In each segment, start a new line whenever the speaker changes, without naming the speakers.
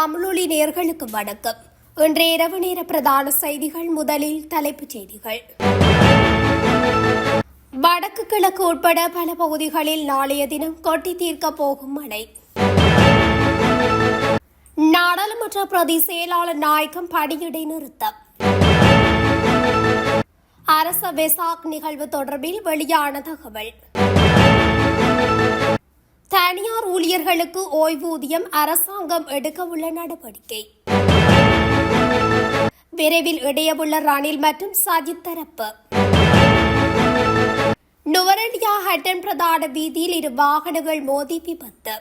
தமிழொலி நேயர்களுக்கு வணக்கம். இன்றைய இரவு நேர பிரதான செய்திகள். முதலில் தலைப்புச் செய்திகள். வடக்கு கிழக்கு உட்பட பல பகுதிகளில் நாளைய தினம் கொட்டி தீர்க்கப் போகும் மழை. நாடாளுமன்ற பிரதி செயலாளர் நாயகம் பணியிடை நிறுத்தம். அரச வெசாக் நிகழ்வு தொடர்பில் வெளியான தகவல். தனியார் ஊழியர்களுக்கு ஓய்வூதியம் அரசாங்கம் எடுக்கவுள்ள நடவடிக்கை. விரைவில் இடையவுள்ள ரணில் மற்றும் சஜித் தரப்பு. நுவரெலியா ஹட்டன் பிரதான வீதியில் இரு வாகனங்கள் மோதி விபத்து.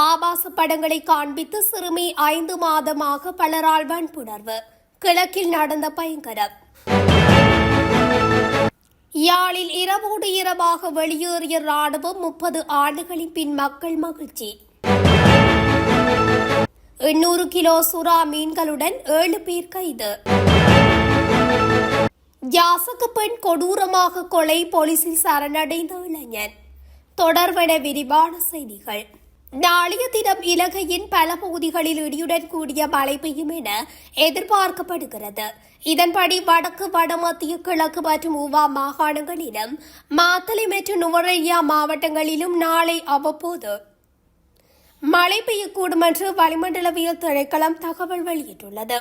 ஆபாச படங்களை காண்பித்து சிறுமி 5 மாதமாக பலரால் வன்புணர்வு. கிழக்கில் நடந்த பயங்கரம். யாழில் இரவோடு இரவாக வெளியேறிய ராணுவம் 30 ஆண்டுகளின் பின் மக்கள் மகிழ்ச்சி. 800 கிலோ சுறா மீன்களுடன் 7 பேர் கைது. யாசக பெண் கொடூரமாக கொலை, போலீசில் சரணடைந்த இளைஞன். தொடர்பென விரிவான செய்திகள். நாளைய தினம் இலங்கையின் பல பகுதிகளில் இடியுடன் கூடிய மழை பெய்யும் என எதிர்பார்க்கப்படுகிறது. இதன்படி வடக்கு, வடமத்திய, கிழக்கு மற்றும் ஊவா மாகாணங்களிலும் மாத்தளை மற்றும் நுவரெலியா மாவட்டங்களிலும் நாளை அவ்வப்போது மழை பெய்யக்கூடும் என்று வளிமண்டலவியல் திணைக்களம் தகவல் வெளியிட்டுள்ளது.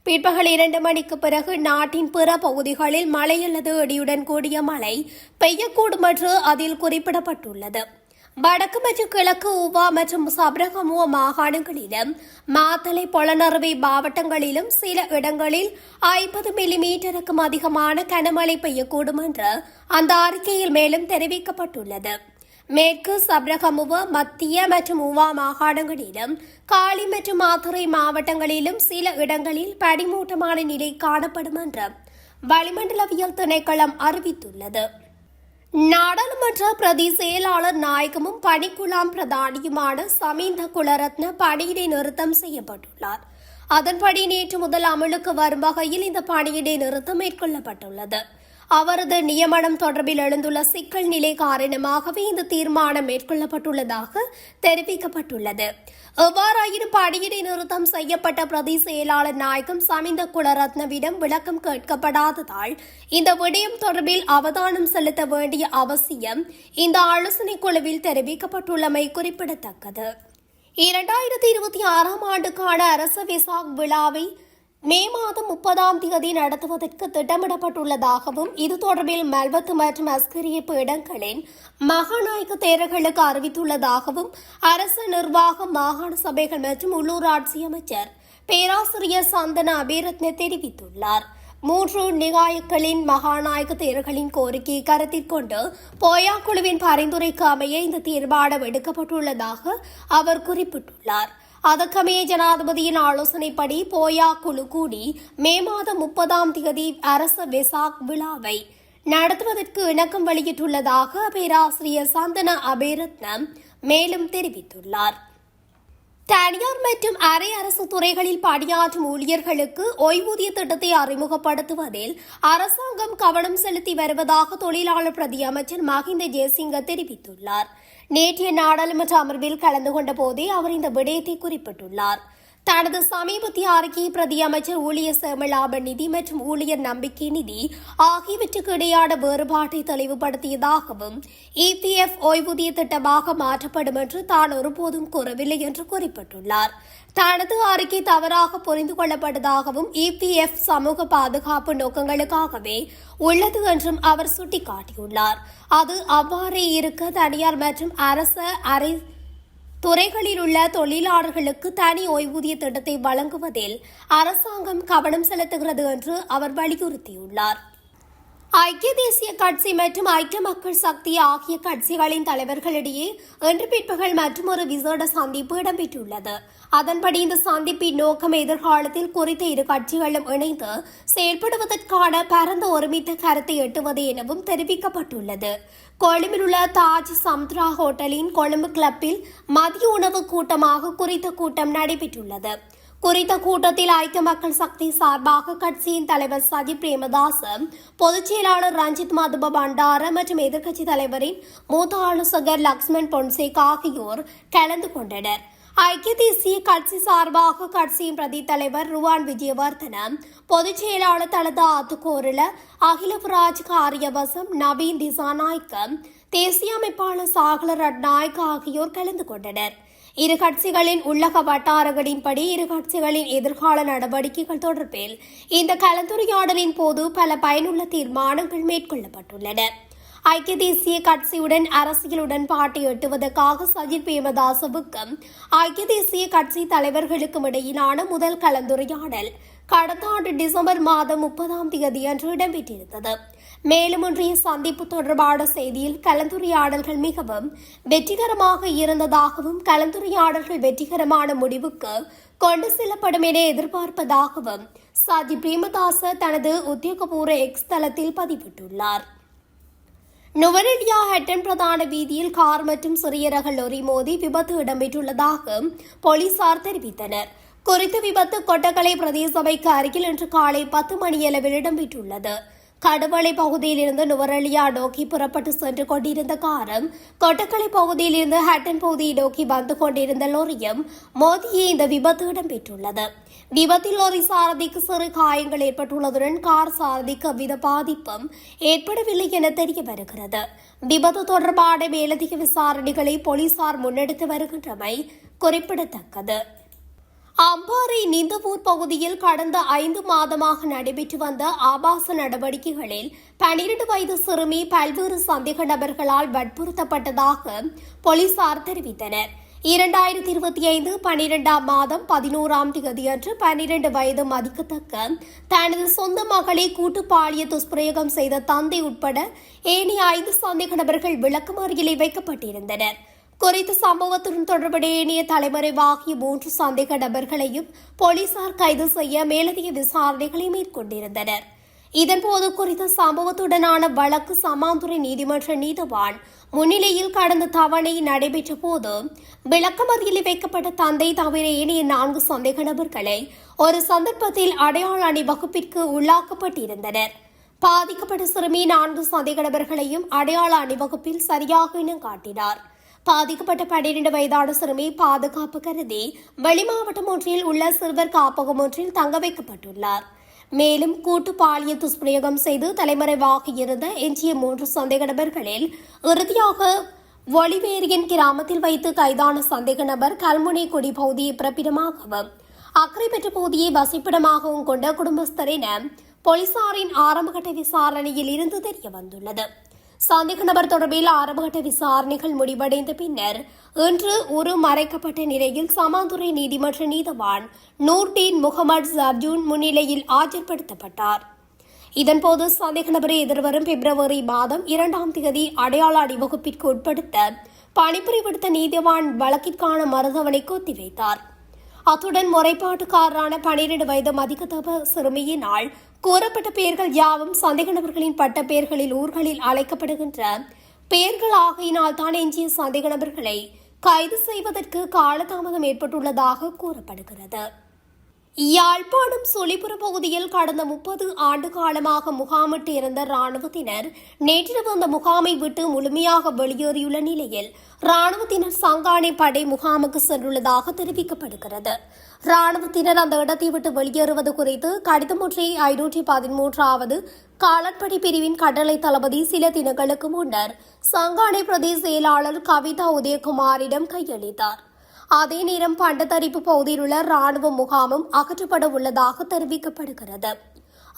பிற்பகல் 2 மணிக்கு பிறகு நாட்டின் பிற பகுதிகளில் மழை அல்லது இடியுடன் கூடிய மழை பெய்யக்கூடும் என்று அதில் குறிப்பிடப்பட்டுள்ளது. வடக்கு மற்றும் கிழக்கு ஊவா மற்றும் சப்ரகமுவ மாகாணங்களிலும் மாத்தளை, பொலனறுவை மாவட்டங்களிலும் சில இடங்களில் 50 மில்லிமீட்டருக்கும் அதிகமான கனமழை பெய்யக்கூடும் என்று அந்த அறிக்கையில் மேலும் தெரிவிக்கப்பட்டுள்ளது. மேற்கு சப்ரகமுவ, மத்திய மற்றும் ஊவா மாகாணங்களிலும் காலி மற்றும் மாத்தறை மாவட்டங்களிலும் சில இடங்களில் படிமூட்டமான நிலை காணப்படும் என்று வளிமண்டலவியல் திணைக்களம் அறிவித்துள்ளது. நாடாளுமன்ற பிரதி செயலாளர் நாயகமும் பணிக்குழாம் பிரதானியுமான சமீந்த குலரத்ன பணியிடை நிறுத்தம் செய்யப்பட்டுள்ளார். அதன்படி நேற்று முதல் அமலுக்கு வரும் வகையில் இந்த பணியிடை நிறுத்தம் மேற்கொள்ளப்பட்டுள்ளது. அவரது நியமனம் தொடர்பில் எழுந்துள்ள சிக்கல் நிலை காரணமாகவே இந்த தீர்மானம் மேற்கொள்ளப்பட்டுள்ளதாக தெரிவிக்கப்பட்டுள்ளது. எவ்வாறாயினும் பணியிடை நிறுத்தம் செய்யப்பட்ட பிரதி செயலாளர் நாயகம் சமீந்த குலரத்னவிடம் விளக்கம் கேட்கப்படாததால் இந்த விடயம் தொடர்பில் அவதானம் செலுத்த வேண்டிய அவசியம் இந்த ஆலோசனைக் குழுவில் தெரிவிக்கப்பட்டுள்ளமை குறிப்பிடத்தக்கது. 2026 ஆண்டுக்கான அரச வெசாக் விழாவை மே மாதம் 30 நடத்துவதற்கு திட்டமிடப்பட்டுள்ளதாகவும் இது தொடர்பில் மல்வத்து மற்றும் அஸ்கரிய பீடங்களின் மகாநாயக தேரர்களுக்கு அறிவித்துள்ளதாகவும் அரசு நிர்வாகம், மாகாண சபைகள் மற்றும் உள்ளூராட்சி அமைச்சர் பேராசிரியர் சந்தன அபேரத்ன தெரிவித்துள்ளார். 3 நிகாயக்களின் மகாநாயக தேர்களின் கோரிக்கையை கருத்தில் கொண்டு போயா குழுவின் பரிந்துரைக்கு அமைய இந்த தீர்மானம் எடுக்கப்பட்டுள்ளதாக அவர் குறிப்பிட்டுள்ளார். அதற்கமைய ஜனாதிபதியின் ஆலோசனைப்படி போயா குழு கூடி மே மாதம் 30 அரச வெசாக் விழாவை நடத்துவதற்கு இணக்கம் வெளியிட்டுள்ளதாக பேராசிரியர் சந்தன அபேரத்னம் மேலும் தெரிவித்துள்ளார். தனியார் மற்றும் அரை அரசு துறைகளில் பணியாற்றும் ஊழியர்களுக்கு ஓய்வூதிய திட்டத்தை அறிமுகப்படுத்துவதில் அரசாங்கம் கவனம் செலுத்தி வருவதாக தொழிலாளர் பிரதி அமைச்சர் மஹிந்த ஜெயசிங்க தெரிவித்துள்ளார். நேற்றைய நாடாளுமன்ற அமர்வில் கலந்து கொண்ட போதே அவர் இந்த விடயத்தை குறிப்பிட்டுள்ளார். தனது சமீபத்திய அறிக்கையை பிரதி அமைச்சர் ஊழியர் சேமலாப நிதி மற்றும் ஊழியர் நம்பிக்கை நிதி ஆகியவற்றுக்கு இடையான வேறுபாட்டை தெளிவுபடுத்தியதாகவும் EPF ஓய்வூதிய திட்டமாக மாற்றப்படும் என்று தான் ஒருபோதும் கூறவில்லை என்று குறிப்பிட்டுள்ளார். தனது அறிக்கை தவறாக புரிந்து கொள்ளப்பட்டதாகவும் EPF சமூக பாதுகாப்பு நோக்கங்களுக்காகவே உள்ளது என்றும் அவர் சுட்டிக்காட்டியுள்ளார். அது அவ்வாறே இருக்க தனியார் மற்றும் அரச அரை துறைகளில் உள்ள தொழிலாளர்களுக்கு தனி ஓய்வூதிய திட்டத்தை வழங்குவதில் அரசாங்கம் கவனம் செலுத்துகிறது என்று அவர் வலியுறுத்தியுள்ளார். ஐக்கிய தேசிய கட்சி மற்றும் ஐக்கிய மக்கள் சக்தி ஆகிய கட்சிகளின் தலைவர்களிடையே இன்று பிற்பகல் மற்றொரு விசேட சந்திப்பு இடம்பெற்றுள்ளது. அதன்படி இந்த சந்திப்பின் நோக்கம் எதிர்காலத்தில் குறித்த இரு கட்சிகளும் இணைந்து செயல்படுவதற்கான பரந்த ஒருமித்த கருத்தை எட்டுவது எனவும் தெரிவிக்கப்பட்டுள்ளது. கொழும்பில் உள்ள தாஜ் சமுத்ரா ஹோட்டலின் கொழும்பு கிளப்பில் மதிய உணவு கூட்டமாக குறித்த கூட்டம் நடைபெற்றுள்ளது. குறித்த கூட்டத்தில் ஐக்கிய மக்கள் சக்தி சார்பாக கட்சியின் தலைவர் சஜித் பிரேமதாச, பொதுச் செயலாளர் ரஞ்சித் மதுப பண்டார மற்றும் எதிர்க்கட்சித் தலைவரின் மூத்த ஆலோசகர் லக்ஷ்மண் பொன்சேகா ஆகியோர் கலந்து கொண்டனர். ஐக்கிய தேசிய கட்சி சார்பாக கட்சியின் பிரதி தலைவர் ருவான் விஜயவர்தன, பொதுச் செயலாளர் தலதா அத்துக்கோரல, அகிலபுராஜ் காரியவசம், நவீன் திசாநாயக்க, தேசிய அமைப்பாளர் சாகல ரட்நாயக் ஆகியோர் கலந்து கொண்டனர். இரு கட்சிகளின் உள்ளக வட்டாரங்களின்படி இரு கட்சிகளின் எதிர்கால நடவடிக்கைகள் தொடர்பில் இந்த கலந்துரையாடலின் போது பல பயனுள்ள தீர்மானங்கள் மேற்கொள்ளப்பட்டுள்ளன. ஐக்கிய தேசிய கட்சியுடன் அரசியல் உடன்பாட்டை எட்டுவதற்காக சஜித் பிரேமதாசவுக்கும் ஐக்கிய தேசிய கட்சி தலைவர்களுக்கும் இடையிலான முதல் கலந்துரையாடல் கடந்த ஆண்டு டிசம்பர் மாதம் 30ஆம் தேதி அன்று இடம்பெற்றிருந்தது. மேலும் இன்றைய சந்திப்பு தொடர்பான செய்தியில் கலந்துரையாடல்கள் மிகவும் வெற்றிகரமாக இருந்ததாகவும் கலந்துரையாடல்கள் வெற்றிகரமான முடிவுக்கு கொண்டு செல்லப்படும் என எதிர்பார்ப்பதாகவும் சஜித் பிரேமதாச தனது உத்தியோகபூர்வ எக்ஸ் தளத்தில் பதிவிட்டுள்ளார். நுவரெலியா ஹட்டன் பிரதான வீதியில் கார் மற்றும் சிறிய ரக லொரி மோதி விபத்து இடம்பெற்றுள்ளதாக போலீசார் தெரிவித்தனர். குறித்த விபத்து கொட்டக்கலை பிரதேச சபைக்கு அருகில் இன்று காலை 10 மணியளவில் இடம்பெற்றுள்ளது. கடவளை பகுதியில் இருந்து நுவரெலியா நோக்கி புறப்பட்டு சென்று கொண்டிருந்த காரும் கொட்டக்கலை பகுதியில் இருந்து ஹட்டன் பகுதியை நோக்கி வந்து கொண்டிருந்த லோரியும் மோதியே இந்த விபத்து இடம்பெற்றுள்ளது. விபத்தில் லோரி சாரதிக்கு சிறு காயங்கள் ஏற்பட்டுள்ளதுடன் கார் சாரதிக்கு அவ்வித பாதிப்பும் ஏற்படவில்லை என தெரிய வருகிறது. விபத்து தொடர்பான மேலதிக விசாரணைகளை போலீசார் முன்னெடுத்து வருகின்றமை குறிப்பிடத்தக்கது. அம்பாறை நிந்தவூர் பகுதியில் கடந்த 5 மாதமாக நடைபெற்று வந்த ஆபாச நடவடிக்கைகளில் 12 வயது சிறுமி பல்வேறு சந்தேக நபர்களால் வற்புறுத்தப்பட்டதாக போலீசார் தெரிவித்தனர். 2025 12ஆம் மாதம் 11ஆம் தேதியன்று 12 வயது மதிக்கத்தக்க தனது சொந்த மகளை கூட்டு பாலியல் துஷ்பிரயோகம் செய்த தந்தை உட்பட ஏனைய 5 சந்தேக நபர்கள் விளக்கமறியலில் வைக்கப்பட்டிருந்தனர். குறித்த சம்பவத்துடன் தொடர்புடைய ஏனைய தலைமறைவாகிய 3 சந்தேக நபர்களையும் போலீசார் கைது செய்ய மேலதிக விசாரணைகளை மேற்கொண்டிருந்தனர். இதன்போது குறித்த சம்பவத்துடனான வழக்கு சமாந்துறை நீதிமன்ற நீதிவான் முன்னிலையில் கடந்த தவணை நடைபெற்ற போது விளக்கமறியலில் வைக்கப்பட்ட தந்தை தவிர ஏனைய 4 சந்தேக நபர்களை ஒரு சந்தர்ப்பத்தில் அடையாள அணிவகுப்பிற்கு உள்ளாக்கப்பட்டிருந்தனர். பாதிக்கப்பட்ட சிறுமி 4 சந்தேக நபர்களையும் அடையாள அணிவகுப்பில் சரியாக இனம் காட்டினார். பாதிக்கப்பட்ட 12 வயதான சிறுமி பாதுகாப்பு கருதி வெளிமாவட்டம் ஒன்றில் உள்ள சிறுவர் காப்பகம் ஒன்றில் தங்க வைக்கப்பட்டுள்ளார். மேலும் கூட்டு பாலியல் துஷ்பிரயோகம் செய்து தலைமறைவாக இருந்த எஞ்சிய 3 சந்தேக நபர்களில் இறுதியாக ஒலிவேரியன் கிராமத்தில் வைத்து கைதான சந்தேக நபர் கல்முனைக்குடி பகுதியை பிறப்பிடமாகவும் அக்கறை பெற்ற பகுதியை வசிப்பிடமாகவும் கொண்ட குடும்பஸ்தரின போலீசாரின் ஆரம்பகட்ட விசாரணையில் இருந்து தெரிய வந்துள்ளது. சந்தேக நபர் தொடர்பில் ஆரம்பகட்ட விசாரணைகள் முடிவடைந்த பின்னர் இன்று ஒரு மறைக்கப்பட்ட நிலையில் சமாந்துறை நீதிமன்ற நீதவான் நூர்டீன் முகமது அர்ஜூன் முன்னிலையில் ஆஜர்படுத்தப்பட்டார். இதன்போது சந்தேக நபரை எதிர்வரும் பிப்ரவரி மாதம் 2ஆம் தேதி அடையாள அணிவகுப்பிற்கு உட்படுத்த பணிபுரி விடுத்த நீதிவான் வழக்கிற்கான மருதவணைக்கு ஒத்திவைத்தார். அத்துடன் முறைப்பாட்டுக்காரரான 12 வயது மதிக்கத்தக்க சிறுமியினால் கூறப்பட்ட பெயர்கள் யாவும் சந்தேக நபர்களின் பட்ட பெயர்களில் ஊர்களில் அழைக்கப்படுகின்ற பெயர்கள் ஆகையினால் தான் எஞ்சிய சந்தேக நபர்களை கைது செய்வதற்கு காலதாமதம் ஏற்பட்டுள்ளதாக கூறப்படுகிறது. யாழ்ப்பாணம் சொலிபுரம் பகுதியில் கடந்த 30 ஆண்டு காலமாக முகாமிட்டு இருந்த ராணுவத்தினர் நேற்றிரவு அந்த முகாமை விட்டு முழுமையாக வெளியேறியுள்ள நிலையில் ராணுவத்தினர் சங்கானை படை முகாமுக்கு சென்றுள்ளதாக தெரிவிக்கப்படுகிறது. ராணுவத்தினர் அந்த இடத்தை விட்டு வெளியேறுவது குறித்து கடிதம் ஒன்றை 513வது காலாட்படை பிரிவின் கடலை தளபதி சில தினங்களுக்கு முன்னர் சங்கானை பிரதேச செயலாளர் கவிதா உதயகுமாரிடம் கையளித்தார். அதே நேரம் பண்டத்தரிப்பு பகுதியில் உள்ள ராணுவ முகாமும் அகற்றப்பட உள்ளதாக தெரிவிக்கப்படுகிறது.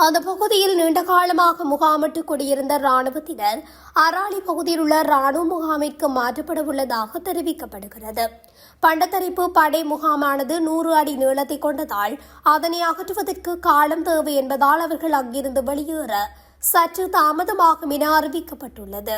அந்த பகுதியில் நீண்ட காலமாக முகாமிட்டு குடியிருந்த ராணுவத்தினர் அராலி பகுதியில் உள்ள ராணுவ முகாமிற்கு மாற்றப்பட உள்ளதாக தெரிவிக்கப்படுகிறது. பண்டத்தரிப்பு படை முகாமானது 100 அடி நீளத்தை கொண்டதால் அதனை அகற்றுவதற்கு காலம் தேவை என்பதால் அவர்கள் அங்கிருந்து வெளியேற சற்று தாமதமாகும் என அறிவிக்கப்பட்டுள்ளது.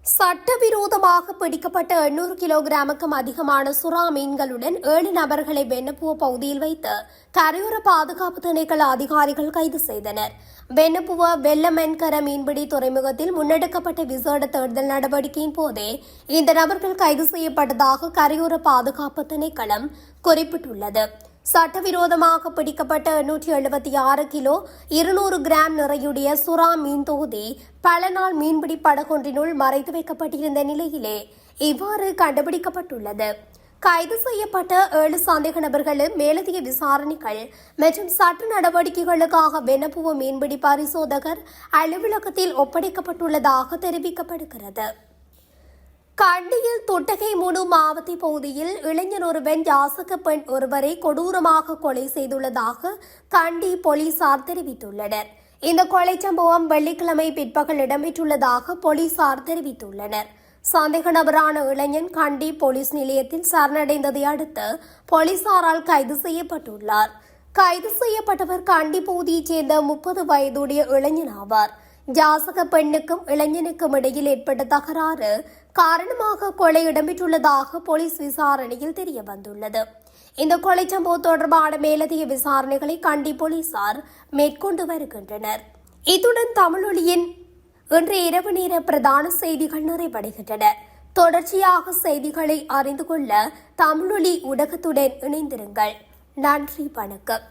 சட்டவிரோதமாக பிடிக்கப்பட்ட 800 கிலோகிராமுக்கும் அதிகமான சுறா மீன்களுடன் 7 நபர்களை வெண்ணப்புவ பகுதியில் வைத்து கரையோர பாதுகாப்பு திணைக்கள அதிகாரிகள் கைது செய்தனர். வெண்ணப்புவ வெள்ளமென்கர மீன்பிடி துறைமுகத்தில் முன்னெடுக்கப்பட்ட விசேட தேடுதல் நடவடிக்கையின் போதே இந்த நபர்கள் கைது செய்யப்பட்டதாக கரையோர பாதுகாப்பு திணைக்களம் குறிப்பிட்டுள்ளது. சட்டவிரோதமாக பிடிக்கப்பட்ட 876 கிலோ 200 கிராம் நிறையுடைய சுறா மீன் தொகுதி பல நாள் மீன்பிடி படகொன்றினுள் மறைத்து வைக்கப்பட்டிருந்த நிலையிலே இவ்வாறு கண்டுபிடிக்கப்பட்டுள்ளது. கைது செய்யப்பட்ட 7 சந்தேக நபர்களும் மேலதிக விசாரணைகள் மற்றும் சட்ட நடவடிக்கைகளுக்காக வெனப்புவ மீன்பிடி பரிசோதகர் அலுவலகத்தில் ஒப்படைக்கப்பட்டுள்ளதாக தெரிவிக்கப்படுகிறது. கண்டியில் தொட்டகை மூடு மாவட்ட பகுதியில் இளைஞர் ஒருவன் யாசக பெண் ஒருவரை கொடூரமாக கொலை செய்துள்ளதாக கண்டி போலீசார் தெரிவித்துள்ளனர். இந்த கொலை சம்பவம் வெள்ளிக்கிழமை பிற்பகல் இடம்பெற்றுள்ளதாக போலீசார் தெரிவித்துள்ளனர். சந்தேக நபரான இளைஞன் கண்டி போலீஸ் நிலையத்தில் சரணடைந்ததை அடுத்து போலீசாரால் கைது செய்யப்பட்டுள்ளார். கைது செய்யப்பட்டவர் கண்டி பகுதியைச் சேர்ந்த 30 வயதுடைய இளைஞன் ஆவார். ஜாசக பெண்ணுக்கும் இளைஞனுக்கும் இடையில் ஏற்பட்ட தகராறு காரணமாக கொலை இடம்பெற்றுள்ளதாக போலீஸ் விசாரணையில் தெரியவந்துள்ளது. இந்த கொலை சம்பவம் தொடர்பான மேலதிக விசாரணைகளை கண்டி போலீசார் மேற்கொண்டு வருகின்றனர். இத்துடன் தமிழொலியின் இன்றைய இரவு நேர பிரதான செய்திகள் நிறைவடைகின்றன. தொடர்ச்சியாக செய்திகளை அறிந்து கொள்ள தமிழொலி ஊடகத்துடன் இணைந்திருங்கள். நன்றி, வணக்கம்.